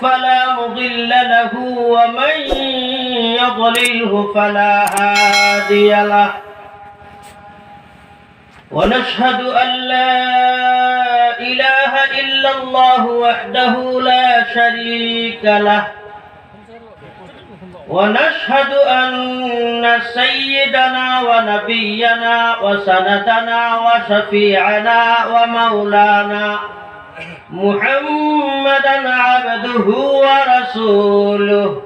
فلا مضل له ومن يضلله فلا هادي له ونشهد أن لا إله إلا الله وحده لا شريك له ونشهد أن سيدنا ونبينا وسندنا وشفيعنا ومولانا محمدا عبده ورسوله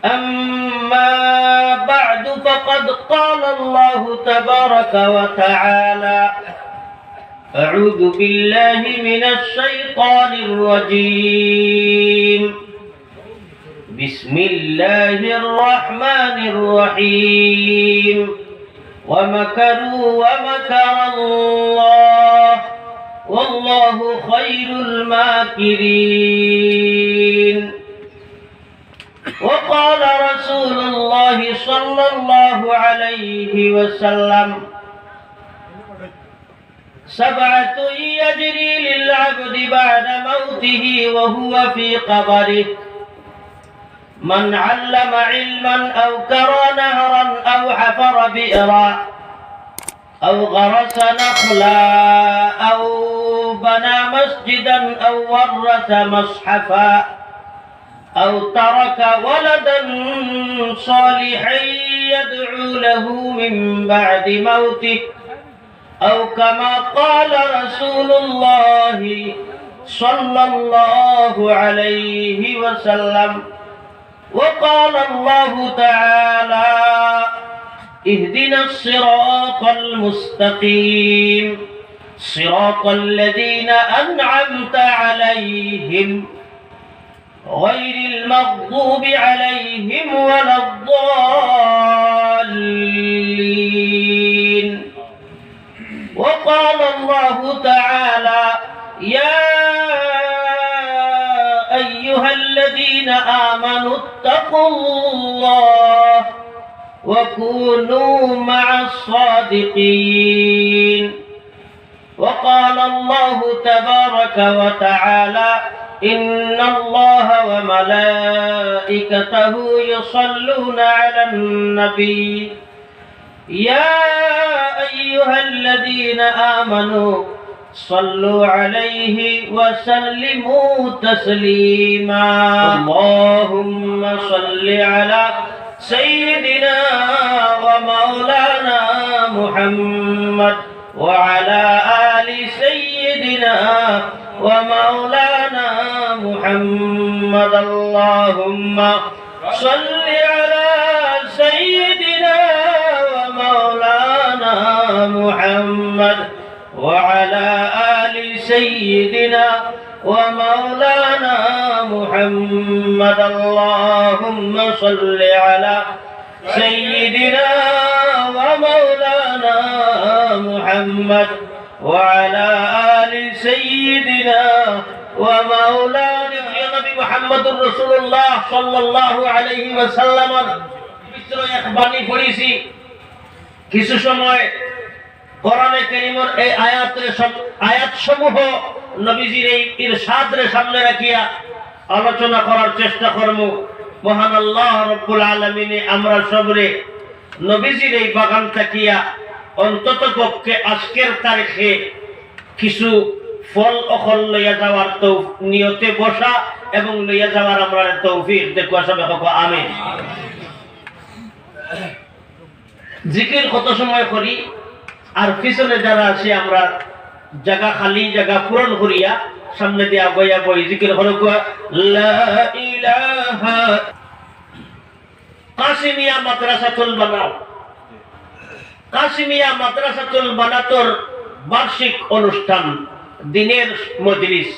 أما بعد فقد قال الله تبارك وتعالى أعوذ بالله من الشيطان الرجيم بسم الله الرحمن الرحيم ومكروا ومكر الله والله خير الماكرين وقال رسول الله صلى الله عليه وسلم سبعة يجري للعبد بعد موته وهو في قبره من علم علما أو كرى نهرا أو حفر بئرا أو غرس نخلا أو بنى مسجدا أو ورث مصحفا أو ترك ولدا صالحا يدعو له من بعد موته أو كما قال رسول الله صلى الله عليه وسلم وقال الله تعالى اهدنا الصراط المستقيم صراط الذين أنعمت عليهم غير المغضوب عليهم ولا الضالين وقال الله تعالى يا أيها الذين آمنوا اتقوا الله وكونوا مع الصادقين وقال الله تبارك وتعالى إن الله وملائكته يصلون على النبي يا أيها الذين آمنوا صلوا عليه وسلموا تسليما اللهم صل على سيدنا ومولانا محمد وعلى آل سيدنا ومولانا محمد اللهم صل على سيدنا ومولانا محمد وعلى آل سيدنا ومولانا محمد اللهم صل على سيدنا ومولانا محمد وعلى آل سيدنا ومولانا يا نبي محمد رسول الله صلى الله عليه وسلم পবিত্র এক বাণী পড়েছি কিছু সময় কোরআনে কারীমের এই আয়াতসমূহ নবীজির এই ইরশাদের সামনে রাখিয়া আলোচনা করার চেষ্টা করব মহান আল্লাহ রাব্বুল আলামিনে আমরা সবরে নবীজির এই বাগান থাকিয়া অন্ততপক্ষে আজকের তারিখে কিছু ফল অখল লইয়া যাওয়ার তো নিয়তে বসা এবং লইয়া যাওয়ার আমরা তৌফিক দেখো সবাই কো আমিন জিকির কত সময় করি আর পিছনে যারা আছে আমরা জায়গা খালি জায়গা পূরণ করিয়া সামনে দিয়া গয়া বই জিকির হলো লা ইলাহা কাসিমিয়া মাদ্রাসাতুল বানাত কাসিমিয়া মাদ্রাসাতুল বানাতর বার্ষিক অনুষ্ঠান দিনের মজলিস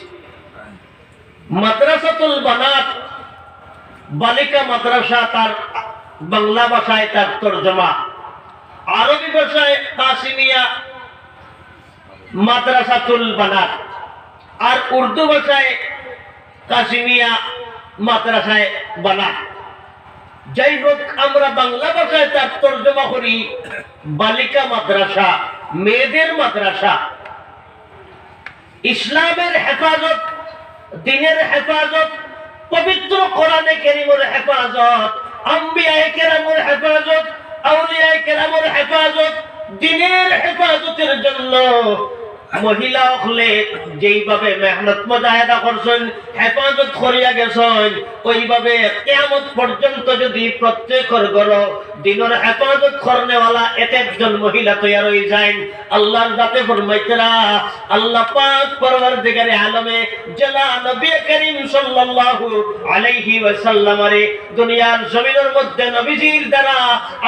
মাদ্রাসাতুল বানাত বালিকা মাদ্রাসা তার বাংলা ভাষায় তার তরজমা আরবি ভাষায় কাসিমিয়া মাদ্রাসাতুল বানাত আর উর্দু ভাষায় কাসিমিয়া মাদ্রাসায় বানাত যাই হোক আমরা বাংলা ভাষায় তার তরজমা করি বালিকা মাদ্রাসা মেয়েদের মাদ্রাসা ইসলামের হেফাজত দ্বীনের হেফাজত, পবিত্র কোরআনে কারীমের হেফাজত, আম্বিয়ায়ে কেরামের হেফাজত, আউলিয়ায়ে কেরামের হেফাজত, দ্বীনের হেফাজতের জন্য মহিলা হলে যেইভাবে মেহনত মুজাহিদা করছেন, হেফাজত করিয়া গেছেন, ওইভাবে কিয়ামত পর্যন্ত যদি প্রত্যেকের ঘর দ্বীনের হেফাজত করনেওয়ালা এক একজন মহিলা তৈরি হয়ে যায়, আল্লাহর জাতে ফরমাইতরা আল্লাহ পাক পরওয়ারদিগারে আলমে জানা নবী করিম সাল্লাল্লাহু আলাইহি ওয়াসাল্লামরে দুনিয়ার জমিনের মধ্যে নবীজির দ্বারা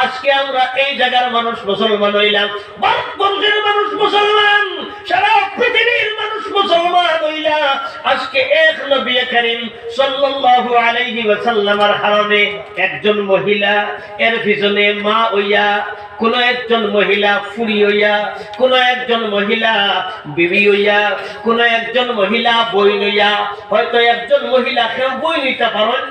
আজকে আমরা এই জায়গার মানুষ মুসলমান হইলাম, ভারতবর্ষের মানুষ মুসলমান, সারা পৃথিবীর মানুষ মুসলমান হইলা আজকে এক নবী করিম সাল্লাল্লাহু আলাইহি ওয়াসাল্লামের হারমে একজন মহিলা এর পিছনে মা হইয়া, কোন একজন মহিলা ফুরি হইয়া, কোন একজন মহিলা বিবি হইয়া, কোন একজন মহিলা বই হইয়া, হয়তো একজন মহিলা কেউ বই হইতে পারেন,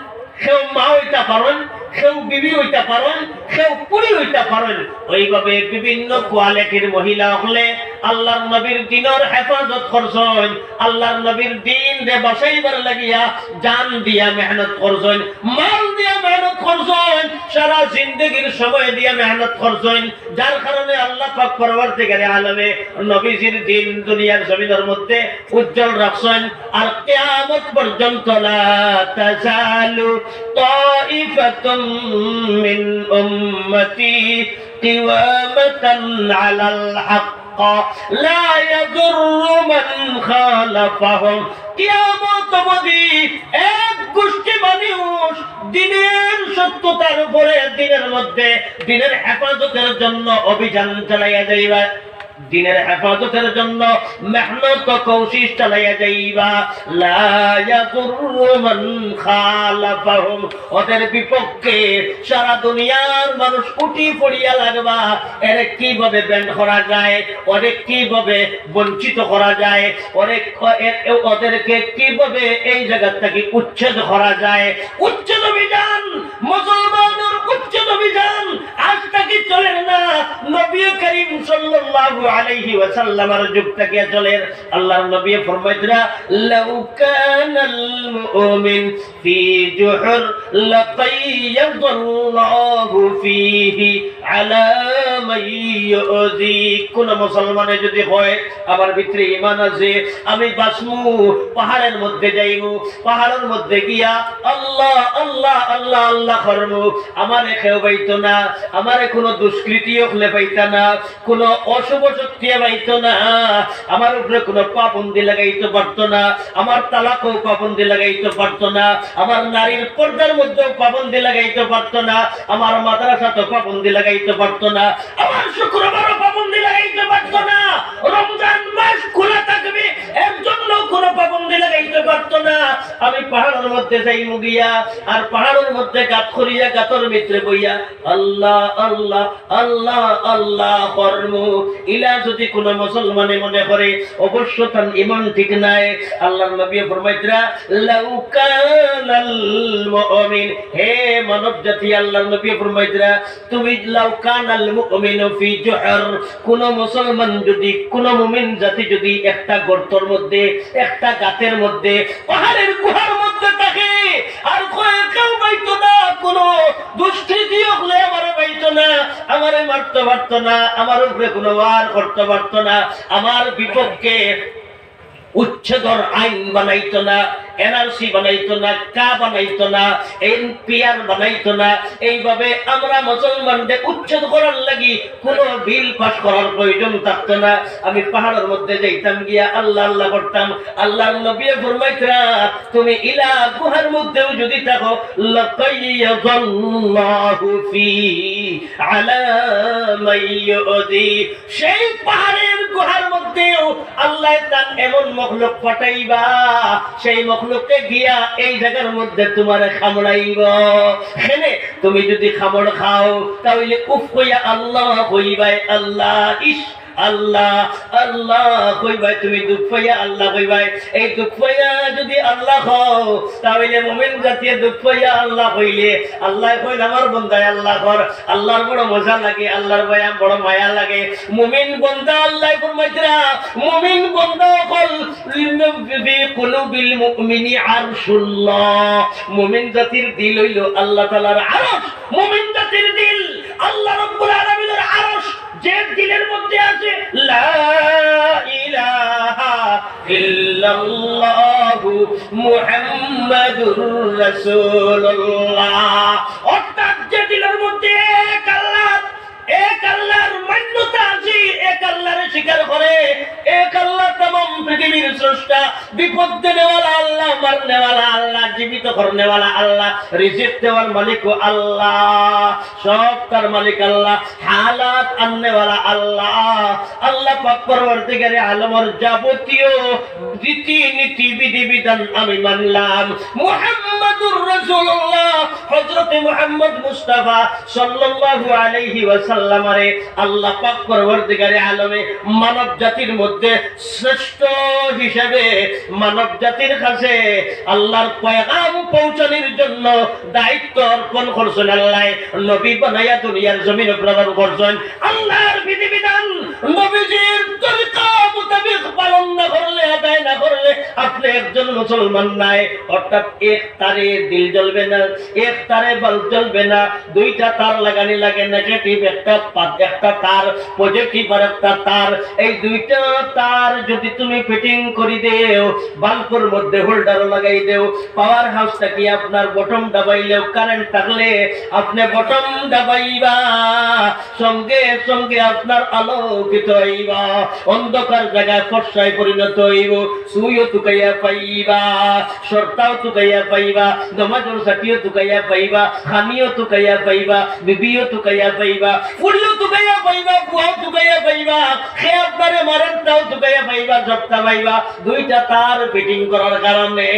কেউ মা হইতে পারেন, কেউ বিবি হইতে পারেন, কেউ পুরি হইতে পারেন। ওইভাবে বিভিন্ন কোয়ালিটির মহিলা হলে আল্লাহর নবীর দ্বীনের হেফাজত করছেন, আল্লাহর নবীর দ্বীন রে বাঁচাইবার লাগিয়া জান দিয়া মেহনত করছেন, মাল দিয়া মেহনত করছেন, সারা জিন্দেগীর সময় দিয়া মেহনত করছেন, যার কারণে আল্লাহ পাক পরওয়ারদিগারে আলমে নবীজির দ্বীন দুনিয়ার জমিনের মধ্যে উজ্জ্বল রাখছেন। আর কিয়ামত পর্যন্ত লা তাজালু তাইফাতুম মিন উম্মতি কিওয়ামাতান আলাল হক লা ইয়াদুররু মান খালাফাহুম। কিয়ামত অবধি এক গোষ্ঠী মানুষ দ্বীনের সত্যতার উপরে, দ্বীনের মধ্যে দ্বীনের হেফাজতের জন্য অভিযান চালাইয়া যাইবা, দ্বীনের হেফাজতের জন্য মেহনত কোশিশ চালাইয়া যাইবা। লা ইয়াদুররু মান খালাফাহুম, ওদের বিপক্ষে সারা দুনিয়ার মানুষ উঠি পড়িয়া লাগবা। এর কিভাবে ব্যান্ড করা যায়, ওদের কিভাবে বঞ্চিত করা যায়, ওদেরকে কিভাবে এই জায়গা থেকে উচ্ছেদ করা যায়, উচ্ছেদ অভিযান, মুসলমানের উচ্ছেদ অভিযান আজ থেকে চলে না, নবী করিম সাল্লাল্লাহু আলাইহি ওয়াসাল্লামের যুগ থেকে চলে। আল্লাহর নবী ফরমাইতরা লাউ কানাল মুমিন ফি জুহর লাকাইয়াদাল্লাহু ফিহি আলা মাইয়ুযি। কোন মুসলমানে যদি হয় আমার ভিতরে ঈমান আছে, আমি বাসমু, পাহাড়ের মধ্যে যাইমু, পাহাড়ের মধ্যে গিয়া আল্লাহ আল্লাহ আল্লাহ আল্লাহ করবো, আমারে কেউ পাইতো না, আমারে কোনো দুষ্কৃতিও খুলে পাইতা না, কোনো অশুভ শক্তি পাইতো না, আমার উপরে কোনো পাবন্দি লাগাইতে পারতো না, আমার তালাকও পাবন্দি লাগাইতে পারতো না, আমার নারীর পর্দার মধ্যেও পাবন্দি লাগাইতে পারতো না, আমার মাদ্রাসাতেও পাবন্দি লাগাইতে পারতো না, আমার শুক্রবারও পাবন্দি লাগাইতে পারতো না, রমজান মাস খোলা থাকবে এর জন্য কোনো পাবন্দি লাগাইতে পারতো না। আমি পাহাড়ের মধ্যে যাই মুগিয়া, আর পাহাড়ের মধ্যে গাত করিয়া গাতর ভিতরে বইয়া আল্লাহ আল্লাহ আল্লাহ আল্লাহ কর্ম ইলা যদি কোন মুসলমানে মনে করে অবশ্য তার ঈমান ঠিক নাই। আল্লাহর নবী ফরমাইতরা লাউ কানাল মুমিন, হে মানব জাতি, আল্লাহর নবী ফরমাইতরা তুমি লাউ কানাল মুমিনু ফি জুহর, কোন মুসলমান যদি, কোন মুমিন জাতি যদি একটা গর্তের মধ্যে, একটা গাতের মধ্যে, পাহাড়ের গুহার মধ্যে থাকে, আর কেউ পাইতো না, কোন দুষ্কৃতিও হলে আমারে পাইতো না, আমারে মারতে পারতো না, আমার উপরে কোনো বার করতে পারতো না, আমার বিপক্ষে উচ্ছেদর আইন বানাইতো না, এনআরসি বানাইতো না, কা বানাইতো না, এনপিআর বানাইতো না। এইভাবে আমরা মুসলমানদের উচ্ছেদ করার লাগি কোনো বিল পাস করার প্রয়োজন থাকতো না। আমি পাহাড়ের মধ্যে যাইতাম, গিয়া আল্লাহ আল্লাহ করতাম। আল্লাহর নবী ফরমাইতরা তুমি ইলা গুহার মধ্যেও যদি থাকো লাকাইয়াদাল্লাহু ফি আলা মাইয়ুযি, সেই পাহাড়ের গুহার মধ্যেও আল্লাহ তার এমন মখলুক পাঠাইবা, সেই মখলুককে গিয়া এই জায়গার মধ্যে তোমার খামড়াইব। এখানে তুমি যদি খামড় খাও তাহলে উফ কইয়া আল্লাহ কইবাই আল্লাহ, ইস আল্লাহ আল্লাহ কইবাই, তুমি দুঃখ পাইয়া আল্লাহ কইবাই। এই দুঃখ পাইয়া যদি আল্লাহ হও তাহলে মুমিন জাতীয় দুঃখ পাইয়া আল্লাহ কইলে আল্লাহ কইল আমার বন্দায় আল্লাহ কর। আল্লাহর বড় মজা লাগে, আল্লাহর বয়া বড় মায়া লাগে। মুমিন বন্দা আল্লাহ ফরমাইতরা, মুমিন বন্দা কল ফি কুলুবিল মুমিনি আরশুল্লাহ। মুমিন জাতির দিল হইল আল্লাহ তাআলার আরশ। মুমিন জাতির দিল আল্লাহ রাব্বুল আলামিনের আরশ। যে দিলের মধ্যে আছে লা ইলাহা ইল্লাল্লাহু মুহাম্মাদুর রাসূলুল্লাহ, অর্থাৎ যে দিলের মধ্যে এক আল্লাহর মান্যতা আছে, এক আল্লাহর স্বীকার করে, এক আল্লাহ तमाम পৃথিবীর স্রষ্টা, বিপদ দেওয়ালা আল্লাহ, মারনেওয়ালা আল্লাহ, জীবিত করনেওয়ালা আল্লাহ, রিজিক দেওয়ার মালিক আল্লাহ, সব তার মালিক আল্লাহ, হালাত আননেওয়ালা আল্লাহ। আল্লাহ পাক পরবর্তীকারে আলমের যাবতীয় রীতিনীতি বিধিবিধান আমি মানলাম। মুহাম্মাদুর রাসূলুল্লাহ, হযরত মুহাম্মদ মুস্তাফা সাল্লাল্লাহু আলাইহি ওয়াসাল্লামরে আল্লাহ পাক পরবর্তীকারে আলমে মানব জাতির মধ্যে শ্রেষ্ঠ হিসেবে মানব জাতির কাছে আল্লাহর পয়গাম পৌঁছানোর জন্য দায়িত্ব অর্পণ করছেন। আল্লাহ নবী বানাইয়া দুনিয়ার জমিনে প্রদান করছেন। আল্লাহর বিধিবিধান নবীজির তরিকা মোতাবেক পালন না করলে, আদায় না করলে আপনি একজন মুসলমান নাই। অর্থাৎ এক তারে দিল জ্বলবে না, এক তারে বাল্ব জ্বলবে না, দুইটা তার লাগানি লাগে, নেগেটিভ একটা তার, পজিটিভ আর একটা তার। এই দুইটা তার যদি তুমি ফিটিং করে দেও, বাল্বের মধ্যে হোল্ডার লাগাই দেও, পাওয়ার হাউসটা কি আপনার বটম দাবাইলেও কারেন্ট থাকলে আপনি বটম দাবাইবা, সঙ্গে সঙ্গে আপনার আলোকিত হইবা, অন্ধকার জায়গায় ফর্সায় পরিণত হইব, সুইও তুকাইয়া পাইবা, সরতাও তুকাইয়া পাইবা, নমাজের সাথীও তুকাইয়া পাইবা, খানিও তুকাইয়া পাইবা, বিবিও তুকাইয়া পাইবা, ফুলিও তুকাইয়া পাইবা, বুয়াও তুকাইয়া পাইবা, খে আপনারে মারেন তাও তুকাইয়া পাইবা, জবটা পাইবা। দুইটা তার ফিটিং করার কারণে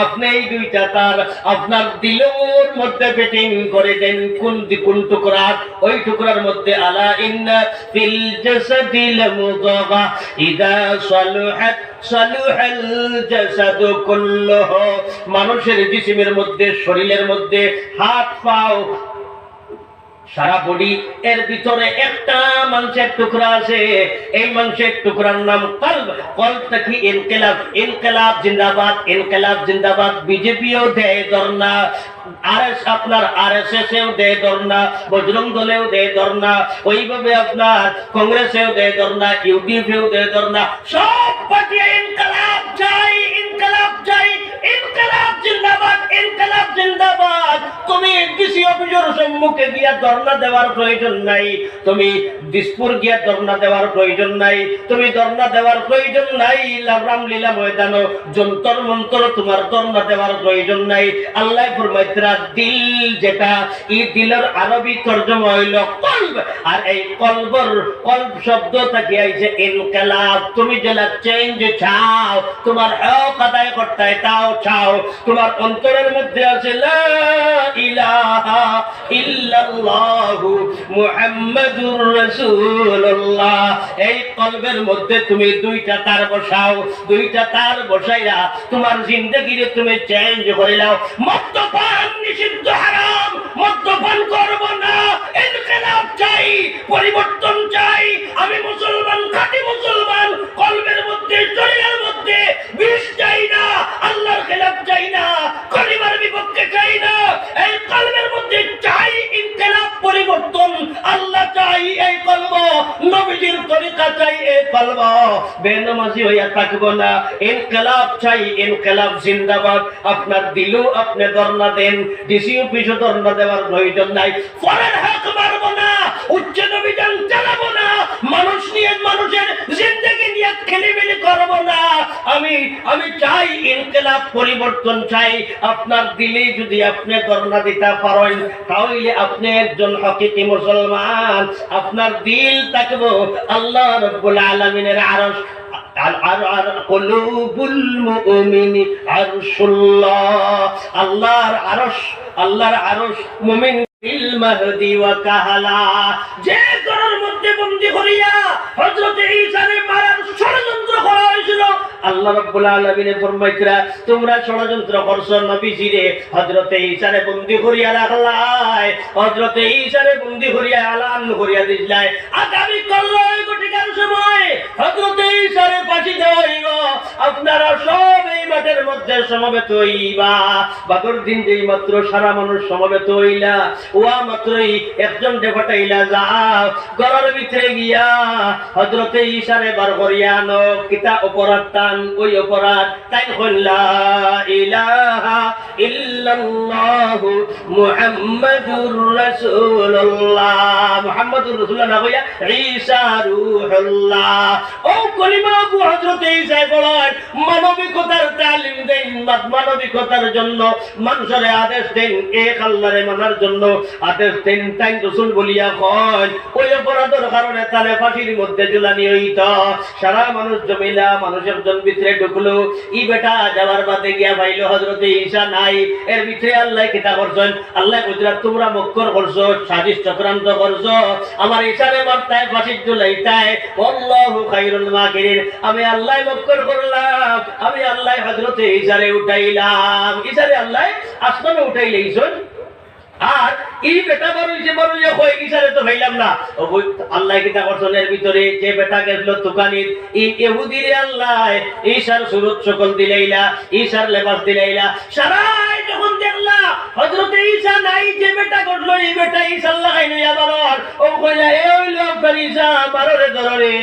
আপনি এই দুইটা তার আপনার দিলের মধ্যে ফিটিং করে দেন। কোন টুকরা? ওই টুকরার মধ্যে আলা ইন্না ফিল জাসাদিল মুদাগা ইদা সালুহাত সালুহাল জাসাদু কুল্লুহু। মানুষের জিসিমের মধ্যে, শরীরের মধ্যে, হাত পাও, সারা বডি, এর ভিতরে একটা মাংসের টুকরা আছে। এই মাংসের টুকরার নাম কলব। কলবটা কি? ইনকিলাব। ইনকিলাব জিন্দাবাদ, ইনকিলাব জিন্দাবাদ। বিজেপিও দেয় ধর্ণা, আপনার আরএসএস এও দেয় ধর্ণা, বজরং দলেও দেয় ধর্ণা, ওইভাবে আপনার কংগ্রেসেও দেয় ধর্ণা, ইউডিএফেও দেয় ধর্ণা। সব পার্টি ইনকিলাব চাই, ইনকিলাব চাই, ইনকিলাব জিন্দাবাদ, ইনকিলাব জিন্দাবাদ। তুমি ডিসি অফিসের সম্মুখে গিয়া ধর্ণা দেওয়ার প্রয়োজন নাই, তুমি দিসপুর গিয়া ধর্ণা দেওয়ার প্রয়োজন নাই, তুমি ধর্ণা দেওয়ার প্রয়োজন নাই রামলীলা ময়দান, যন্তর মন্তর তোমার ধর্ণা দেওয়ার প্রয়োজন নাই। আল্লাহ ফরমাইতরা দিল, যেটা এই দিলের আরবি তরজমা হইল কলব, আর এই কলবর কলব শব্দ থেকে আইছে ইনকিলাব। তুমি যেটা চেঞ্জ চাও, তোমার হক আদায় করতে তাও চাও, তোমার অন্তরের মধ্যে আছে লা ইলাহা ইল্লাল্লাহু মুহাম্মাদুর রাসূলুল্লাহ। এই কলবের মধ্যে তুমি দুইটা তার বসাও, দুইটা তার বসাইয়া তোমার জিন্দেগিরে তুমি চেঞ্জ করে নাও। মদ্যপান নিষিদ্ধ, হারাম, মদ্যপান করব না। ইনকিলাব চাই, পরিবর্তন চাই। আমি মুসলমান, খাঁটি মুসলমান। কলবের মধ্যে, শরীরের মধ্যে বিষ চাই না, আল্লাহর খেলাফ চাই না, কলিমার বিপক্ষে চাই না। এই কলবের মধ্যে চাই ইনকিলাব, পরিবর্তন। আল্লাহ চাই এই কলব, নবীজির তরিকা চাই এই কলব। বেনামাজি হইয়া থাকবো না। ইনকিলাব চাই, ইনকিলাব জিন্দাবাদ। আপনার দিলও আপনি ধর্ণা দেন, ডিসি অফিসও ধর্ণা দেওয়ার প্রয়োজন নাই। পরের হক মারবো না, উচ্ছেদ অভিযান চালাবো না, মানুষ নিয়ে, মানুষের জিন্দেগি নিয়ে খেলিমেলি করবো না। আমি চাই ইনকিলাব, পরিবর্তন চাই। আপনার দিলে যদি আপনি ধর্ণা দিতে পারেন তাহলে আপনি একজন হকিকি মুসলমান। আপনার দিল থাকবো আল্লাহ রাব্বুল আলামিনের আরশ। কুলুবুল মুমিনি আরশুল্লাহ। আল্লাহর আরশ, আল্লাহর আরশ মুমিন ফিল মাহদি ওয়া কাহালা, যে ঘরের মধ্যে বন্দী করিয়া হযরত ঈসাকে মারার ষড়যন্ত্র করা হয়েছিল, আল্লাহ রাব্বুল আলামিন ফরমাইতরা তোমরা ষড়যন্ত্র করছো নবীজিরে হযরত ঈসাকে বন্দী করিয়া রাখলাই, হযরত ঈসাকে বন্দী করিয়া আলান করিয়া দিলাই, আগামী কাল ঘটিকার সময় হযরত ঈসাকে ফাঁসি দেওয়া হইব, আপনারা সব এই মাঠের মধ্যে সমবেত হইবা। বাদর দিন যেই মাত্র সারা মানুষ সমবেত হইলা, ওয়া মাত্রই একজন দেবতাইলা যাও ঘরের ভিতরে গিয়া হযরতে ঈসারে বার করিয়া আনো, কিতা অপরাধ টান ওই অপরাধ তাই লা ইলাহা ইল্লাল্লাহ মুহাম্মাদুর রাসূলুল্লাহ, মুহাম্মাদুর রাসূলুল্লাহ না কইয়া ঈসা রূহুল্লাহ। ও কলিমা আবু হযরতে ঈসা বলেন মানবিকতার তালিম দেন, মানবিকতার জন্য মানুষের আদেশ দেন, এক আল্লাহরে মানার জন্য আদেশ দেন, তাই রাসূল বলিয়া কয় ওই অপরাধের কারণে তারে ফাঁসির মধ্যে ঝুলানি হইত। সারা মানুষ জমিলা মানুষের জন ভিতরে ঢুকলো, ই বেটা যাওয়ার বাদে গিয়া পাইলো হযরতে ঈসা নাই। এর ভিতরে আল্লাহ কিতা করছেন, আল্লাহ কইরা তোমরা মক্কর করছো, সাজিশ চক্রান্ত করছো, আমার ঈসারে মারতায় ফাঁসির ঝুলাইতায়, আল্লাহু খায়রুল মাকিরিন, আমি আল্লাহ মক্কর করলাম, আমি আল্লাহ হযরতে ঈসারে উঠাইলাম, ঈসারে আল্লাহ আসমানে উঠাইলেইছেন। আর এই বেটা বড় কই ঈসারে তো ভাইলাম না, আল্লাহ কিতা করছেন এর ভিতরে যে বেটা গেছিল দোকানির এই ইহুদিরে আল্লাহ ঈসার সুরত সকল দিলাইলা, ঈসার লেবাস দিলাইলা। সারাই যখন দেখলা হযরতে ঈসা নাই, যে বেটা করলো এই বেটা ঈসা লাগাই নইয়া বারর, ও কইলা এ হইলো আপনার ঈসা, বাররে ধরে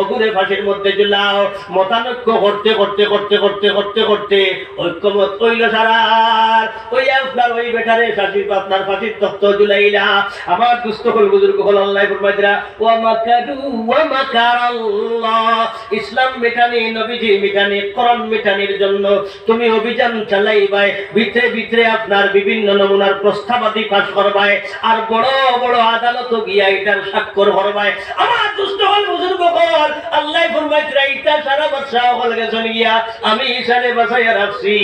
ওগুরে ফাঁসির মধ্যে ঝুলাও। মতানৈক্য করতে করতে করতে করতে করতে করতে ঐক্যমত হইল সারার, ওই আপনার ওই বেটারে শাসি আপনার ফাঁসির তখ্ত ঝুলাইলা। আমার দুস্থ হল বুজুর্গ হল আল্লাহ ফরমাইতরা ওয়া মাকাদু ওয়া মাকারাল্লাহ, ইসলাম মিটানি নবীজি মিটানি কোরআন মিটানির জন্য তুমি অভিযান চালাইবাই, ভিতরে ভিতরে আপনার বিভিন্ন নমুনার প্রস্তাবাদি পাস করবাই, আর বড় বড় আদালত গিয়া এটার স্বাক্ষর করবাই। আমার দুস্থ হল বুজুর্গ হল আল্লাহ ফরমাইতরা এটা সারা বাদশা হল গেছেন গিয়া আমি ঈসারে বাঁচাইয়া রাখছি।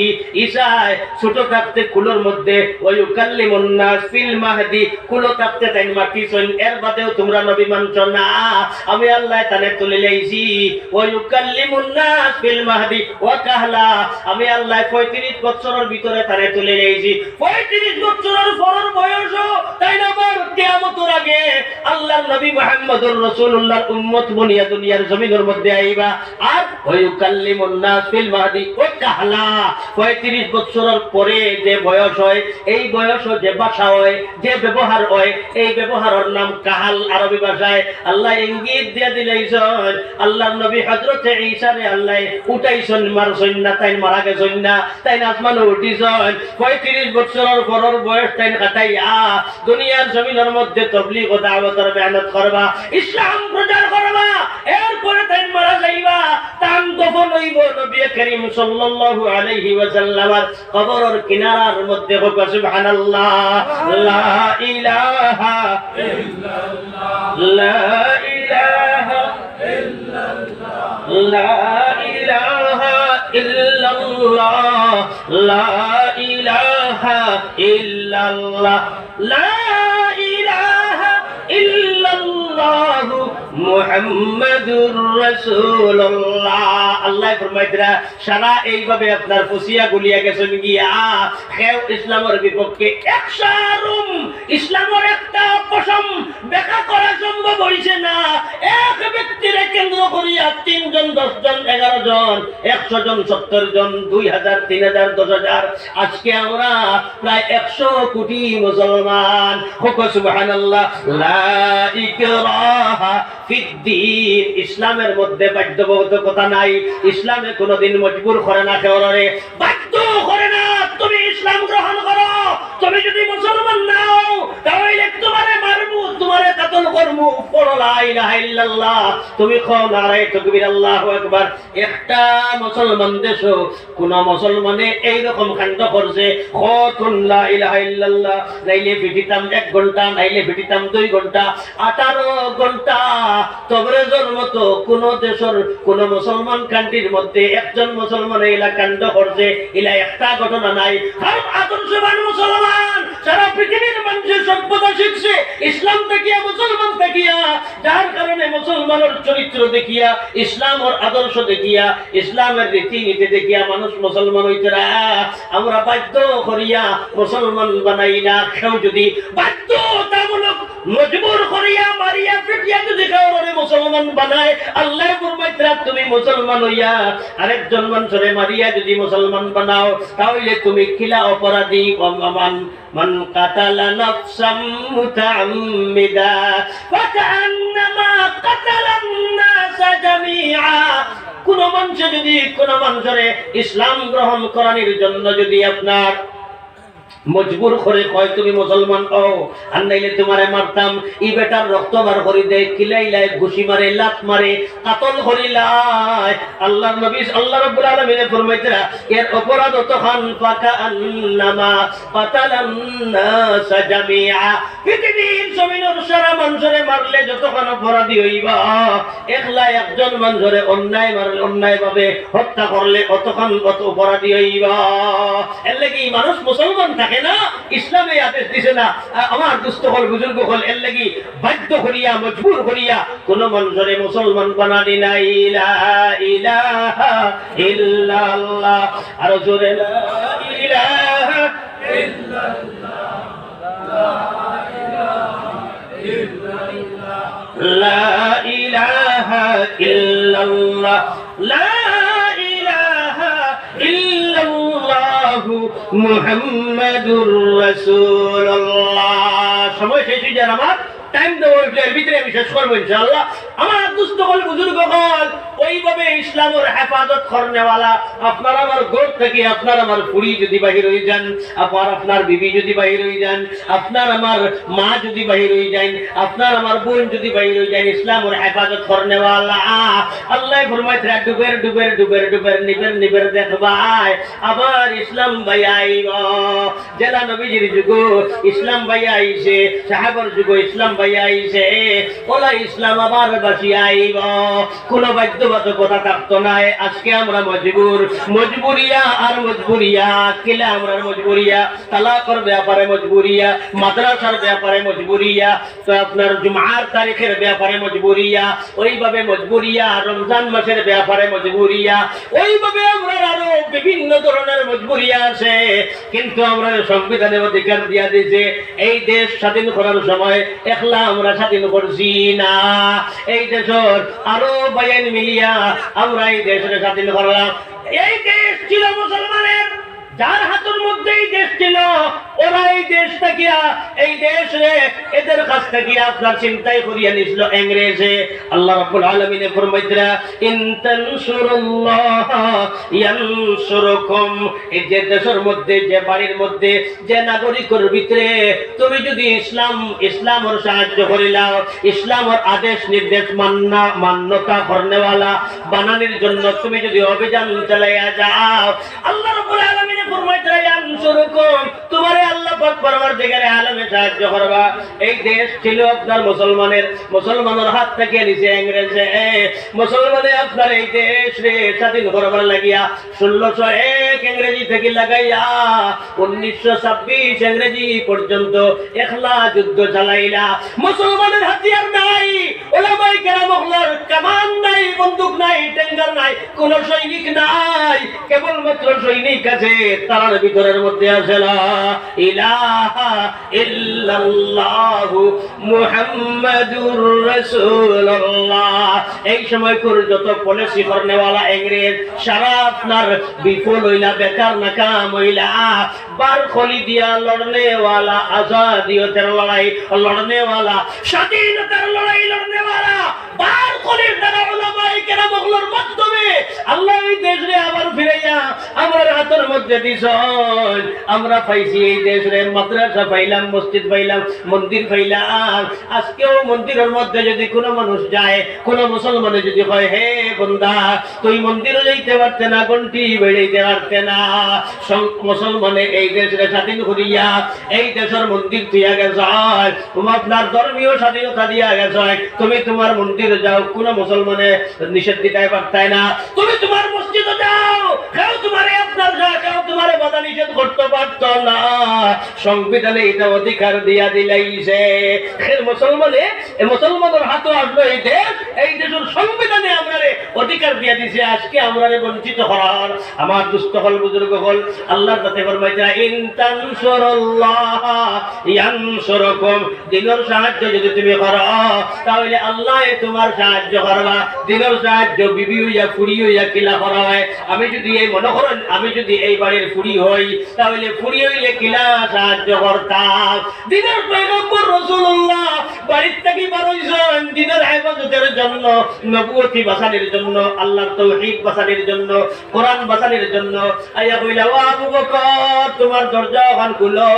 ঈসা ছোট থাকতে কুলোর মধ্যে ওই ইউকাল্লিমুন নাস ফিল মাহদি, কুলো থাকতে তাই মাটি সইন, এর বাদেও তোমরা নবী মানছ না, আমি আল্লাহ তানে তুলে লাইছি। ওই ইউকাল্লিমুন নাস ফিল মাহদি ওয়া কাহলা, আমি আল্লাহ 35 বছরের ভিতরে তানে তুলে লাইছি। 35 বছরের পরের বয়স তাই না আমার কিয়ামতের আগে আল্লাহর নবী মুহাম্মদুর রাসূলুল্লাহর উম্মত বনিয়া দুনিয়ার জমিনের মধ্যে আইবা। আর ওই ইউকাল্লিমুন নাস ফিল মাহদি ওয়া কাহলা, 35 বছরের পরে যে বয়স হয়, এই বয়স যে ভাষা হয়, যে ব্যবহার হয়, এই ব্যবহারের নাম কাহাল। আরবি ভাষায় আল্লাহ ইঙ্গিত দিয়ে দিলেন আল্লাহর নবী হযরতে ঈসারে আল্লাহ উঠাইছেন, মারছেন না, তাই মারা গেছেন না, তাই আসমানে উঠিছেন। 35 বছরের পরের বয়স তাই কাটাইয়া দুনিয়ার জমিনের মধ্যে তাবলীগ ও দাওয়াতের মেহনত করবা, ইসলাম প্রচার করবা, এরপরে তাই মারা যাইবা। তান দফন হইব নবী করিম সাল্লাল্লাহু আলাইহি ওয়াসাল্লামের কবরের কিনারার মধ্যে। হোক সুবহানাল্লাহ, লা ইলাহা ইল্লাল্লাহ, লা ইলাহা ইল্লাল্লাহ, লা ইলাহা ইল্লাল্লাহ, লা ইলাহা ইল্লাল্লাহ, লা ইলাহা ইল্লাল্লাহ মুহাম্মাদুর রাসূলুল্লাহ। আল্লাহ ফরমাইতরা সারা এইভাবে আপনার ফুসিয়া গুলিয়া গেছেন গিয়া কেউ ইসলামের বিপক্ষে একসারুম, ইসলামের একটা পশম দেখা করা সম্ভব হইছে না। এক ব্যক্তিরে কেন্দ্র করিয়া 3 জন 10 জন 11 জন 100 জন 70 জন 2000 3000 10000, আজকে আমরা প্রায় 100 কোটি মুসলমান। হোক সুবহানাল্লাহ, লা ইকরাহা ফিদ্দীন, ইসলামের মধ্যে বাধ্যবাধকতা নাই, ইসলামে কোনোদিন মজবুর করে না, কেউরে বাধ্য করে না। তুমি ইসলাম গ্রহণ করো, তুমি যদি মুসলমান নাও তাহলে তোমারে মারবো, তোমারে কাতল করবো, পড়ো লা ইলাহা ইল্লাল্লাহ, তুমি কও নারায়ে তাকবীর আল্লাহু আকবার। একটা মুসলমান দেশও কোন মুসলমানে এই রকম কাণ্ড করছে, কতুন লা ইলাহা ইল্লাল্লাহ, নাইলে ফিটিতাম 1 ঘন্টা, নাইলে ফিটিতাম 2 ঘন্টা, 18 ঘন্টা। তবরেজের মতো কোন দেশের কোন মুসলমান কান্ট্রির মধ্যে একজন মুসলমান এলা কাণ্ড করছে, এলা একটা ঘটনা নাই। আর আদর্শবান মুসলমান সারা পৃথিবীর মানুষের সভ্যতা শিখছে ইসলাম দেখিয়া, মুসলমান দেখিয়া, যার কারণে মুসলমানের চরিত্র দেখিয়া, ইসলামের আদর্শ দেখিয়া, ইসলামের রীতিনীতি দেখিয়া মানুষ মুসলমান হইতে। আমরা বাধ্য করিয়া মুসলমান বানাই না। কেউ যদি বাধ্যতামূলক মজবুর করিয়া মারিয়া পিটিয়া যদি কাউরে মুসলমান বানায়, আল্লাহ ফরমাইতরা তুমি মুসলমান হইয়া আরেকজন মানুষরে মারিয়া যদি মুসলমান বানাও, তাহলে তুমি কিলা অপরাধী। মান কাতালা নাফসাম মুতাআম্মিদা ফাকান্নামা কাতালান নাসা জামিআ। কোন মানুষ যদি কোন মানুষরে ইসলাম গ্রহণ করানোর জন্য যদি আপনার মজবুর করে কয় তুমি মুসলমান হও, আর নাইলে তোমারে মারতাম, ই বেটার রক্ত বার করে দেয়, কিলাইলাই ঘুষি মারে, লাত মারে, কাতল করিলাই। আল্লাহর নবী আল্লাহ রাব্বুল আলামিন ফরমাইতরা এর অপরাধ তখন ফাকান্নামা কাতালান নাস জামিআ। পৃথিবীর জমিনের সারা মানুষরে মারলে যতক্ষণ অপরাধী হইবা, একলা একজন মানুষরে অন্যায় মারলে, অন্যায় ভাবে হত্যা করলে অতক্ষণ কত অপরাধী হইবা। এর লাগি মানুষ মুসলমান থাকে না, ইসলামে আদেশ দিছে না। আমার দুস্থ হল বুজুর্গ হল, এর লাগি বাধ্য করিয়া মজবুর করিয়া কোন মানুষরে মুসলমান বানানি না। লা ইলাহা ইল্লাল্লাহ, আর জোরে লা ইলাহা ইল্লাল্লাহ, লা ইলাহা ইল্লাল্লাহ, লা ইলাহা ইল্লাল্লাহ মুহাম্মাদুর রাসূলুল্লাহ। সময় শেষ হয়ে যায় আমার, টাইম দেওয়ার ভিতরে আমি শেষ করবো ইনশাআল্লাহ। আমার দুস্থ হল বুজুর্গ হল, ওইভাবে ইসলামের হেফাজত করনেওয়ালা আপনার আমার ঘর থেকে আপনার আমার ফুড়ি যদি বাহির হয়ে যান, আবার আপনার বিবি যদি বাহির হয়ে যান, আপনার আমার মা যদি বাহির হয়ে যান, আপনার আমার বোন যদি বাহির হয়ে যান, ইসলামের হেফাজত করনেওয়ালা আল্লাহ ফরমাইতে ডুবের ডুবের ডুবের ডুবের নিবের নিবের দেখবাই আবার ইসলাম ভাই আইব। জেলা নবীজির যুগ ইসলাম ভাই আইছে, সাহাবার যুগ ইসলাম ভাই আইছে, ওলা ইসলাম আবার বাসি আইব। কোন বাধ্যবাধকতা থাকতো নাই। আজকে আমরা মজবুর, মজবুরিয়া আর মজবুরিয়া, কিলা আমরা মজবুরিয়া, তালাকের ব্যাপারে মজবুরিয়া, মাদ্রাসার ব্যাপারে মজবুরিয়া, তো আপনার জুমার তারিখের ব্যাপারে মজবুরিয়া, ওইভাবে মজবুরিয়া, রমজান মাসের ব্যাপারে মজবুরিয়া, ওইভাবে আমরা আরো বিভিন্ন ধরনের মজবুরিয়া আছে। কিন্তু আমরা সংবিধানের অধিকার দিয়া দিয়েছে, এই দেশ স্বাধীন করার সময় একলা আমরা স্বাধীন করছি না, এই দেশের আরো বায়ান মিলিয়া আমরা এই দেশের স্বাধীন করলাম। এই দেশ ছিল মুসলমানের, যার হাতের মধ্যে এই দেশ ছিল, ওরা এই দেশ থাকিয়া এই দেশ রে এদের কাছ থেকে আপনার চিন্তাই করিয়া নিছিল ইংরেজে। আল্লাহ রাব্বুল আলামিন ফরমাইতরা ইন তানসুরুল্লাহ ইয়ানসুরকুম। এই যে দেশের মধ্যে, যে বাড়ির মধ্যে, যে নাগরিকের ভিতরে তুমি যদি ইসলামের সাহায্য করিলাও, ইসলামের আদেশ নির্দেশ মান্যতা করনেওয়ালা বানানোর জন্য তুমি যদি অভিযান চালাইয়া যাও, আল্লাহ রাব্বুল আলামিন ফরমাইতরা ইয়ানসুরকুম, তোমারে আল্লাহ পাক পরওয়ারদিগারে আলমে সাহায্য করবা। এই দেশ ছিল আপনার মুসলমানের, মুসলমানের হাত থেকে নিচে ইংরেজে। মুসলমানে আপনার এই দেশ রে স্বাধীন করবার লাগিয়া 1601 ইংরেজি থেকে লাগাইয়া 1926 ইংরেজি পর্যন্ত একলা যুদ্ধ চালাইলা। মুসলমানের হাতিয়ার নাই, ওলামায়ে কেরাম হলার কামান নাই, বন্দুক নাই, ট্যাঙ্গার নাই, কোন সৈনিক নাই, কেবলমাত্র সৈনিক আছে, তার ভিতরের মধ্যে আছে লা ইলাহা ইল্লাল্লাহ মুহাম্মাদুর রাসূলুল্লাহ। এই সময় করে যত পলিসি করনেওয়ালা ইংরেজ সারা আপনার বিফল হইলা, বেকার নাকাম হইলা, বার খলি দিয়া লড়নেওয়ালা, আজাদিয়তের লড়াই লড়নেওয়ালা, স্বাধীনতার লড়াই লড়নেওয়ালা, বার খলির দ্বারা ওলামায়ে কেরামগুলোর মাধ্যমে আল্লাহ এই দেশে আবার ফিরাইয়া আমার হাতের মধ্যে দিছ। আমরা পাইছি এই দেশে মাদ্রাসা পাইলাম, মসজিদ পাইলাম, মন্দির পাইলাম। আজকেও মন্দিরের মধ্যে যদি কোনো মানুষ যায়, কোনো মুসলমানে যদি হয় হে বন্দা তুই মন্দিরে যাইতে পারতে না, ঘন্টি বেড়াইতে পারতে না, মুসলমানে এই দেশের স্বাধীন করিয়া এই দেশের মন্দির দিয়া গেছ, তুমি আপনার ধর্মীয় স্বাধীনতা দিয়া গেছ, তুমি তোমার মন্দিরে যাও, কোন মুসলমানে নিষেধ দিতে পারতায় না। তুমি তোমার মসজিদে যাও, কেউ তোমার আপনার কেউ তোমার বাধা নিষেধ করতে পারত না। সংবিধানে এটা অধিকার দিয়া দিলাইছে। মুসলমানের হাতে আসলো এই দেশ, এই দেশের সংবিধানে আমরা অধিকার দিয়া দিছে। আজকে আমরা বঞ্চিত হওয়ার আমার দুস্থ হল বুজুর্গ হল আল্লাহর কাছে ফরমাইছে ইন তানসুরুল্লাহ ইয়ানসুরকুম, দিনের সাহায্য যদি তুমি করো তাহলে আল্লাহ তোমার সাহায্য করবা। দিনের সাহায্য বিবি হইয়া ফুড়ি হইয়া কিলা করা হয়। আমি যদি এই মনে করেন আমি যদি এই বাড়ির ফুড়ি হই তাহলে ফুড়ি হইলে কিলা সাহায্য করতাম। দিনের পয়গম্বর রাসূলুল্লাহ বাড়ির থেকে বারইছেন দিনের ইবাদতের জন্য, নবুয়তি বাঁচানোর জন্য, আল্লাহর তাওহীদ বাঁচানোর জন্য, কোরআন বাঁচানোর জন্য। আইয়া কইলা ও আবু বকর তোমার দরজা ওখান খুলো,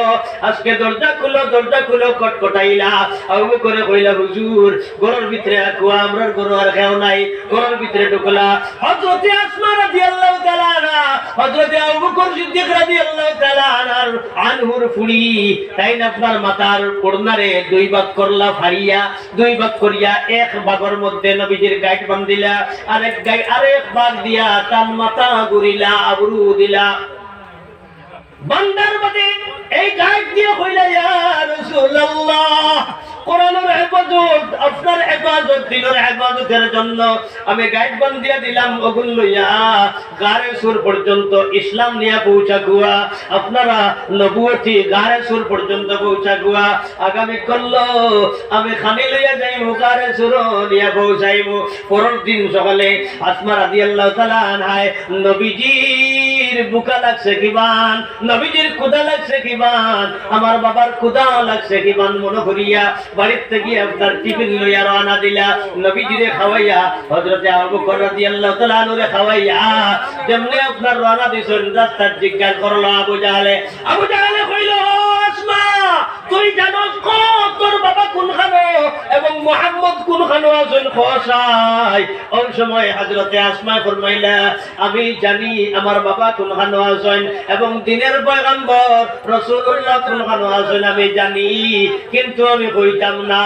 আজকে দরজা খুলো, দরজা খুলো কটকটাইলা। আবু বকর কইলা হুজুর ঘরের ভিতরে কুয়া, আমরার ঘর আর কেউ নাই, ঘরের ভিতরে ঢুকলা। হযরতে আসমা রাদিয়াল্লাহু তাআলা আনহা, হযরতে আবু বকর সিদ্দিক রাদিয়াল্লাহু তাআলা আনহুর ফুড়ি তাই না আপনার মাথার ওড়নারে দুই ভাগ করলা ফাড়িয়া, দুই ভাগ করিয়া এক ভাগের মধ্যে নবীজির গাইড বান্ধিলা, আরেক ভাগ দিয়া তার মাথা ঘুরিলা, আবরু দিলা। বান্দার মধ্যে এই গাইড দিয়ে কইলা ইয়া রাসূলুল্লাহ কোরআনের ইবাদত, আপনার ইবাদত, দিনের ইবাদতের জন্য আমি গাইড বান্ধিয়া দিলাম, ওগুন লইয়া গারে সুর পর্যন্ত ইসলাম নিয়া পৌঁছা গুয়া, আপনারা নবুয়তি গারে সুর পর্যন্ত পৌঁছা গুয়া। আগামী কল আমি খানি লইয়া যাইব, গারে সুর নিয়া পৌঁছাইব। পরের দিন সকালে আসমা রাদিয়াল্লাহু তাআলা আনহায় নবীজির বুকা লাগছে কিবান, নবীজির ক্ষুধা লাগছে কিবান, আমার বাবার ক্ষুধা লাগছে কিবান মনে করিয়া বাড়ির থেকে আপনার টিফিন লইয়া রওনা দিলা। নবীজিরে খাওয়াইয়া হযরতে আবু বকর রাদিয়াল্লাহু তাআলা আনহুরে খাওয়াইয়া যেমনে আপনার রওনা দিছেন রাস্তার জিজ্ঞাসা করলো আবু জাহলে। আবু জাহলে কইল আসমা তুই জানোস তোর বাবা কোনখানে এবং মুহাম্মদ কোনখানে আছেন খোসাই? ওই সময় হযরতে আসমা ফরমাইলা আমি জানি আমার বাবা কোনখানে আছেন এবং দিনের পয়গম্বর রাসূলুল্লাহ কোনখানে আছেন আমি জানি, কিন্তু আমি কইতাম না।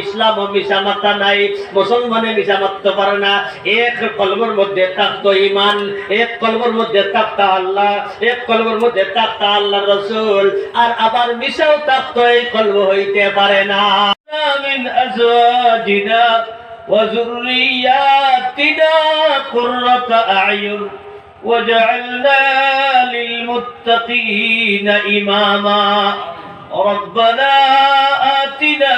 ইসলাম মিশা মাত্রা নাই, মুসলমানে মিশা মারতে পারে না। এক কলমের মধ্যে থাকতো ঈমান, এক কলমের মধ্যে থাকতো আল্লাহ, এক কলমের মধ্যে থাকতো আল্লাহর রাসূল, আর আবার মিশাও থাকতো এই কলব হইতে পারে না। মিন আজওয়াজিনা ওয়া যুররিয়াতিনা কুররাতা আ'য়ুন ওয়াজআলনা লিল মুত্তাকিনা ইমামা। ربنا آتنا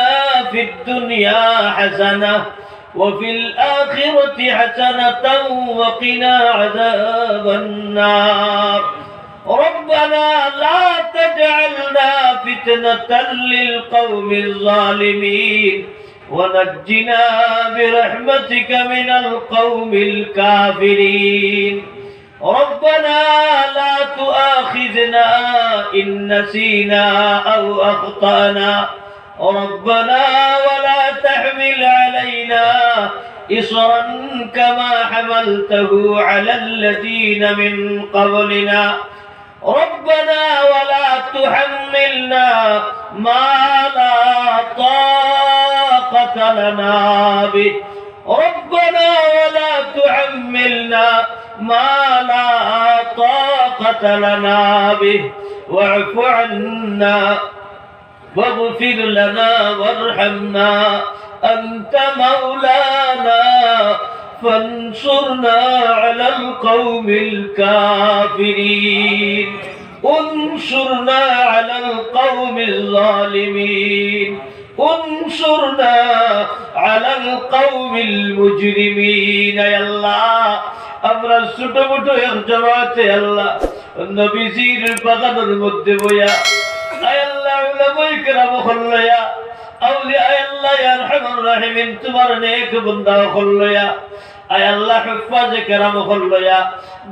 في الدنيا حسنة وفي الآخرة حسنة وقنا عذاب النار. ربنا لا تجعلنا فتنة للقوم الظالمين ونجنا برحمتك من القوم الكافرين. ربنا لا تؤاخذنا إن نسينا أو أخطأنا. ربنا ولا تحمل علينا إصرا كما حملته على الذين من قبلنا. ربنا ولا تحملنا ما لا طاقة لنا به. ربنا ولا تحملنا ما لا طاقة لنا به واعف عنا واغفر لنا وارحمنا أنت مولانا فانصرنا على القوم الكافرين. انصرنا على القوم الظالمين. انصرنا على القوم المجرمين. يا الله আমরা ছোট ছোট এক জামাতে আল্লাহ নবীজির বাগানের মধ্যে বইয়া আয় আল্লাহ উলামায়ে কেরাম হল্লায়া আউলিয়া আয় আল্লাহ ইয়া আরহামার রাহিমিন তোমার নেক বান্দা হল্লায়া আয় আল্লাহ হুফাজে কেরাম হল লয়া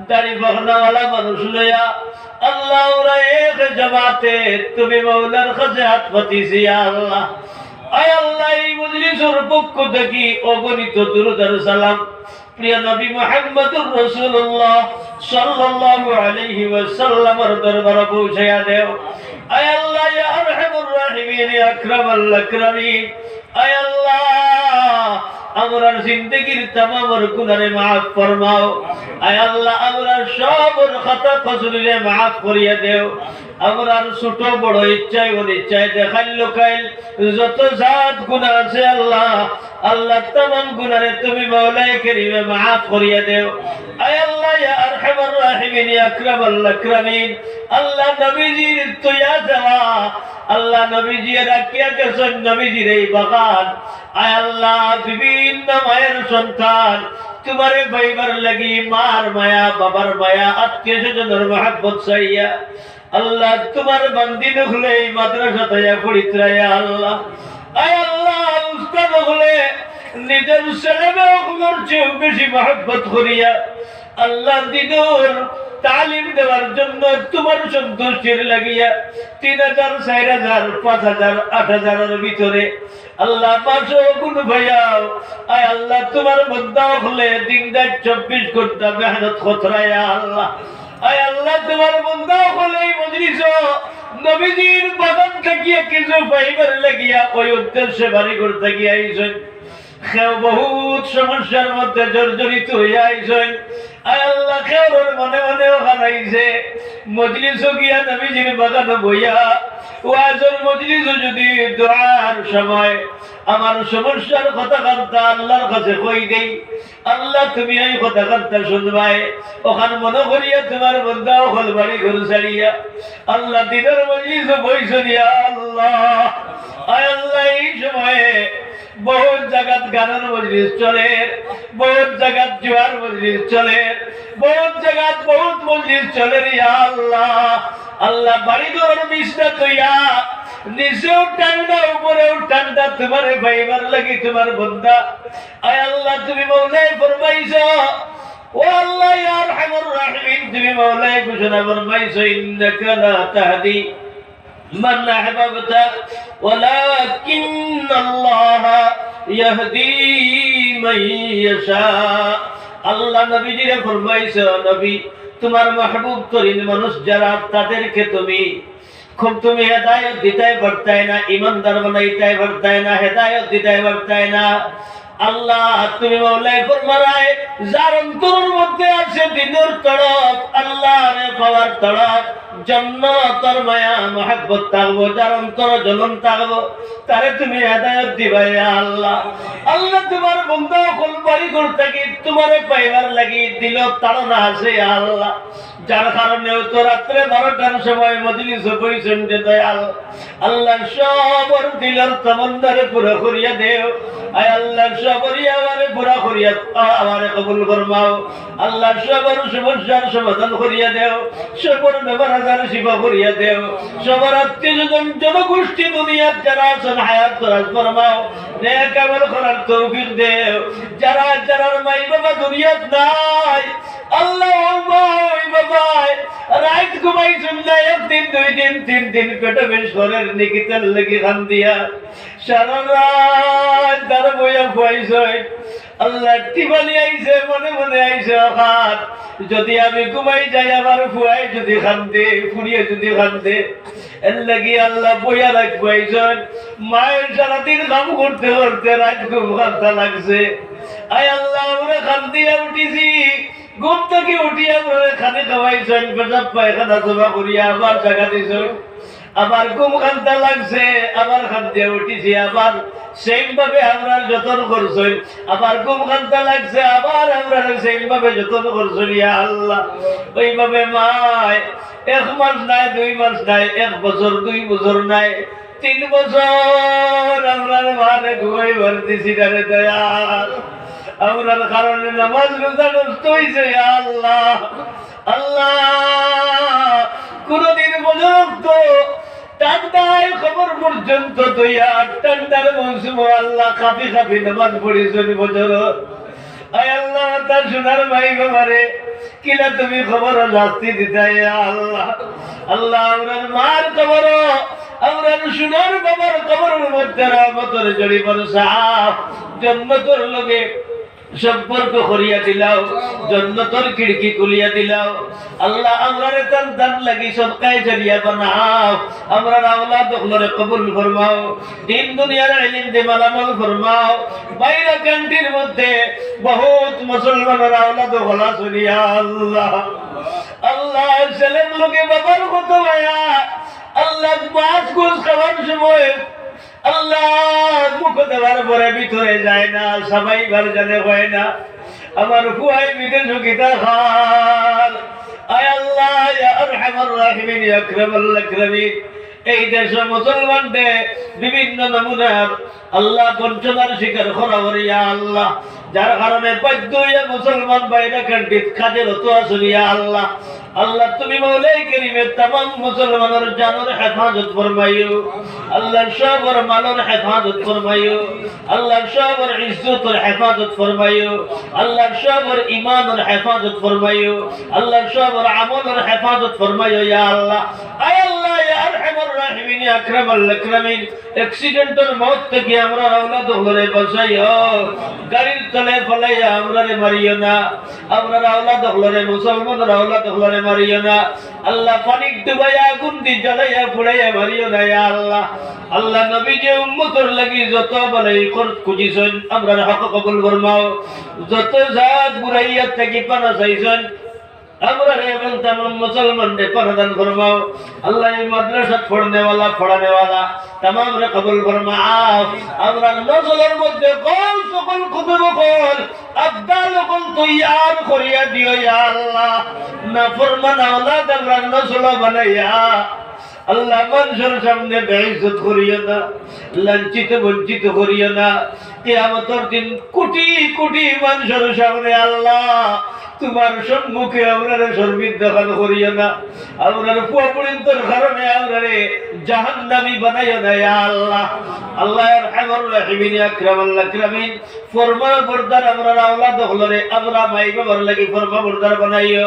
দাড়ি বহনাওয়ালা মানুষ লয়া আল্লাহ ওরা এক জামাতে তুমি মাওলার কাছে হাত পাতিছি আল্লাহ। আয় আল্লাহ এই মজলিসের পক্ষ থেকে অগণিত দুরূদ আর সালাম প্রিয় নবী মুহাম্মদুর রাসূলুল্লাহ সাল্লাল্লাহু আলাইহি ওয়াসাল্লামের দরবারে পৌঁছায়া দেও। আয় আল্লাহ ইয়া আরহামুর রাহিমিন ইয়া আকরামাল আকরামিন। আয় আল্লাহ আমরার জিন্দেগির तमाम গুনাহে maaf ফরমাও। আয় আল্লাহ আমরার সব খাতা কসুরে maaf করিয়া দেও। আমরার ছোট বড় ইচ্ছায় অনিচ্ছায় দেখাইল লোকাইল যত জাত গুনাহ আছে আল্লাহ আল্লাহ तमाम গুনাহে তুমি মাওলায়ে কারীমে maaf করিয়া দেও। আয় আল্লাহ ইয়া আরহামার রাহিমিন ইয়া আকরামাল আকরামিন। আল্লাহ নবীজির তোয়া দেওয়া আল্লাহ নবীজি রাখিয়া গেছেন নবীজির এই বাগান। আয় আল্লাহ বিভিন্ন মায়ের সন্তান তোমারে ভাইবার লাগি মার মায়া বাবার মায়া আত্মীয় স্বজনের মহব্বত চাইয়া আল্লাহ তোমার বান্দি হলে এই মাদ্রাসা তাইয়া পড়িত্রাইয়া আল্লাহ। আয় আল্লাহ উস্তাদ হলে নিজের ছেলে মেয়েগুলোর চেয়েও বেশি মহব্বত করিয়া আল্লাহ দিদুর তালিম দেওয়ার জন্য তোমার সন্তুষ্টির লাগিয়া 3000 4000 5000 8000 এর ভিতরে আল্লাহ পাঁচশো গুণ ভাইয়াও। আয় আল্লাহ তোমার বান্দা হলে দিন রাত 24 ঘন্টা মেহনত খতরায়া আল্লাহ। আয় আল্লাহ তোমার বান্দা হলে মজলিস নবীজির বাগান থাকিয়া কিছু পাইবার লাগিয়া ওই উদ্দেশ্যে বাড়ি করতে গিয়ে আইছেন। কেউ বহুত সমস্যার মধ্যে জর্জরিত হইয়া আইছেন। আয় আল্লাহ কেউর মনে মনে হারাইছে মজলিস গিয়া নবীজির বাগানে বইয়া ওয়াজের মজলিস যদি দোয়ার সময় আমার সমস্যার কথা কান্তা আল্লাহর কাছে কই দেই আল্লাহ তুমি এই কথা কান্তা শুনবাই ওখান মনে করিয়া তোমার বান্দা হল বাড়ি ঘর ছাড়িয়া আল্লাহ দিনের মজলিস বইছনিয়া আল্লাহ। আয় আল্লাহ এই সময়ে বহুত জায়গাত গানের মজলিস চলে, বহুত জায়গাত জুয়ার মজলিস চলে, বহুত জায়গাত বহুত মজলিস চলে রে আল্লাহ। আল্লাহ বাড়ি ঘর বিছনা তৈয়া নিচেও ঠান্ডা উপরেও ঠান্ডা তোমার ভাইবার লাগি তোমার বন্দা। আয় আল্লাহ তুমি মৌলাই ফরমাইছো ও আল্লাহ ইয়া আরহামুর রাহিমিন তুমি মৌলাই ঘোষণা ফরমাইছো ইন্নাকা লা তাহদি মান আহবাবতা ওয়ালাকিন আল্লাহ ইয়াহদি মান ইয়াশা। আল্লাহ নবীজিরে ফরমাইছো নবী তোমার মাহবুব তরিন মানুষ যারা তাদেরকে তুমি খুব তুমি হেদায়েত দিতে পারতাই না, ইমানদার বানাইতে পারতাই না, হেদায়েত দিতে পারতাই না। আল্লাহ তুমি মাওলাই ফরমায় যার অন্তরের মধ্যে আছে দিনের তড়প আল্লাহরে পাওয়ার তড়প জান্নাতের মায়া মহব্বত থাকবো যার অন্তর জ্বলন থাকবো তারে তুমি হেদায়েত দিবা ইয়া আল্লাহ। আল্লাহ তোমার বান্দা কল বাড়ি ঘর থাকি তোমারে পাইবার লাগি দিল তাড়না আছে ইয়া আল্লাহ। যার কারণে তো রাত্রে 12টার সময় মজলিস বইছেন যে দয়াল আল্লাহ সবর দিলের তমন্নারে পুরো করিয়া দেও। আয় আল্লাহ সবরই আমারে পুরা করিয়া আমারে কবুল ফরমাও। আল্লাহ সবর সমস্যার সমাধান করিয়া দেও, সবর বেমার আজার শিফা করিয়া দেও। সবার আত্মীয়স্বজন জনগোষ্ঠী দুনিয়ার যারা আছেন হায়াত দরাজ ফরমাও, নেক আমল করার তৌফিক দেও। যারা যারার মাই বাবা দুনিয়াত নাই আল্লাহ ওই বাবা রাত ঘুমাই শুনলে 1 দিন 2 দিন 3 দিন পেটে বেশ ঘরের নিকিতের লেগে খান দিয়া সারা রাত তার বইয়া খুয়াইছে আল্লাহ টিপালি আইছে মনে মনে আইছে হাত যদি আমি ঘুমাই যাই আবার ফুয়াই যদি খান্দে ফুরিয়ে যদি খান্দে এর লাগি আল্লাহ বইয়া রাখবাইছেন। মায়ের সারাদিন কাম করতে করতে রাত ঘুম খান্তা লাগছে। আয় আল্লাহ আমরা খান্দিয়া উঠিছি ঘুম থেকে উঠিয়া পরে খানে খাওয়াইছেন পেশাব পায়খানা জমা করিয়া আবার জায়গা দিয়েছেন আবার ঘুম খান্তা লাগছে আবার খান্দিয়া উঠিছি আবার সেম ভাবে আমরা যতন করছেন আবার ঘুম খান্তা লাগছে আবার আমরা সেম ভাবে যতন করছেন ইয়া আল্লাহ। ওইভাবে মায় 1 মাস নাই 2 মাস নাই 1 বছর 2 বছর নাই 3 বছর আমরা মানে ঘুমাইবার দিছি রে দয়াল। আমরার কারণে নামাজ রোজা নষ্ট হইছে আল্লাহ। আল্লাহ কোনদিন পর্যন্ত ঠান্ডায় খবর পর্যন্ত ঠান্ডার মৌসুম আল্লাহ কাঁপি কাঁপি নামাজ পড়েছেন বছর। আয় আল্লাহ তার সোনার ভাই বাবারে কিনা তুমি খবর শাস্তি দিতে আল্লাহ আল্লাহ আমরার মার খবর আমরার সোনার বাবার খবরের মধ্যে রহমতের জড়ি বরসা জন্মতর লগে সম্পর্ক করিয়া দিলাও জন্নতর খিড়কি খুলিয়া দিলাও আল্লাহ আমরারে সন্তান লাগি সদকায়ে জারিয়া বানাও আমরার আওলাদ হলরে কবুল ফরমাও দিন দুনিয়ার ইলম দে মালামাল ফরমাও বাইরে কান্ট্রির মধ্যে বহুত মুসলমানের আওলাদ হলা শুনিয়া আল্লাহ আল্লাহ ছেলের লোকে বাবার কত মায়া আল্লাহ মাছ গোস খাওয়ার সময় আল্লাহ মুখ দেওয়ার পরে ভিতরে যায় না সবাই বার জানে হয় না আমার ফুয়াই বিদেশ গীতা খান আয় আল্লাহ ইয়া আরহামার রাহিমিন ইয়া আকরামাল আকরামিন এই দেশে মুসলমানদের বিভিন্ন নমুনার আল্লাহ বঞ্চনার শিকার করা ইয়া আল্লাহ যার কারণে বাধ্য হইয়া মুসলমান বাইরে কান্ট্রিত কাজের তো আসিয়া আল্লাহ আল্লাহ তুমি মাওলাই কারীমের तमाम মুসলমানের জানের হেফাজত ফরমাইও আল্লাহ সবার মালের হেফাজত ফরমাইও আল্লাহ সবার ইজ্জতের হেফাজত ফরমাইও আল্লাহ সবার ঈমানের হেফাজত ফরমাইও আল্লাহ সবার আমলের হেফাজত ফরমাইও ইয়া আল্লাহ আয় আল্লাহ ইয়া আরহামার রাহিমিন ইয়া আকরামাল আকরামিন অ্যাক্সিডেন্টের মত থেকে আমরা আওলাদ হলে বাঁচাইও গাড়ির তলে ফলাইয়া আমরারে মারিও না আমরা আওলাদ হলে মুসলমানের আওলাদ হলে মারিও না আল্লাহ পানি ডুবাইয়া আগুন দি জ্বালাইয়া পুড়াইয়া মারিও না ইয়া আল্লাহ আল্লাহ নবী যে উম্মতের লাগি যত বলাই কর খুঁজিছেন আমরা হক কবুল ফরমাও যত জাত বুরাইয়া থেকে পানা চাইছেন আমরা এবং तमाम मुसलमान ने परदान फरमाओ अल्लाह ये मदरसा पढ़ने वाला तमाम रे कबूल फरमाओ আমরা নজরের মধ্যে কোন সকল কুতুব কোন আবদাল কোন তৈয়ার করিয়া দিও ইয়া আল্লাহ না ফরমান আওলাদ আমরা নজর বানাইয়া আল্লাহ মানুষের সামনে বেইজ্জত করিও না লাঞ্ছিত বঞ্চিত করিও না কিয়ামতের দিন কোটি কোটি মানুষের সামনে আল্লাহ তোমার সম্মুখে আমরারে শর্মিত দেখানো করিও না আমরার পুয়াপুরিন্তর কারণে আমরারে জাহান্নামী বানাইও না ইয়া আল্লাহ আল্লাহ আরহামার রাহিমিন ইয়া আকরামাল আকরামিন ফরমা বরদার আমরার আওলাদ হলরে আমরা মাই বাবার লাগি ফরমা বরদার বানাইও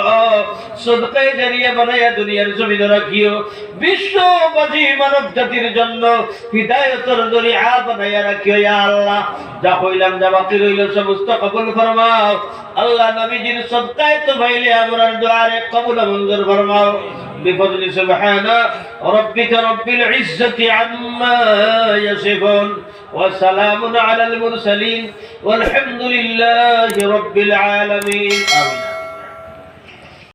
সদকায়ে জারিয়া বানাইয়া দুনিয়ার জমিনে রাখিও বিশ্ববাসী মানব জাতির জন্য হিদায়াতের দরিয়া বানাইয়া রাখিও ইয়া আল্লাহ যা কইলাম যা বাকি রইল সমস্ত কবুল ফরমাও আল্লাহ নবীজির সদকায়ে তো ভাইলে আমরার দুআরে কবুল মঞ্জুর ফরমাও بفضل سبحان ربك رب العزة عما يصفون وسلام على المرسلين والحمد لله رب العالمين آمين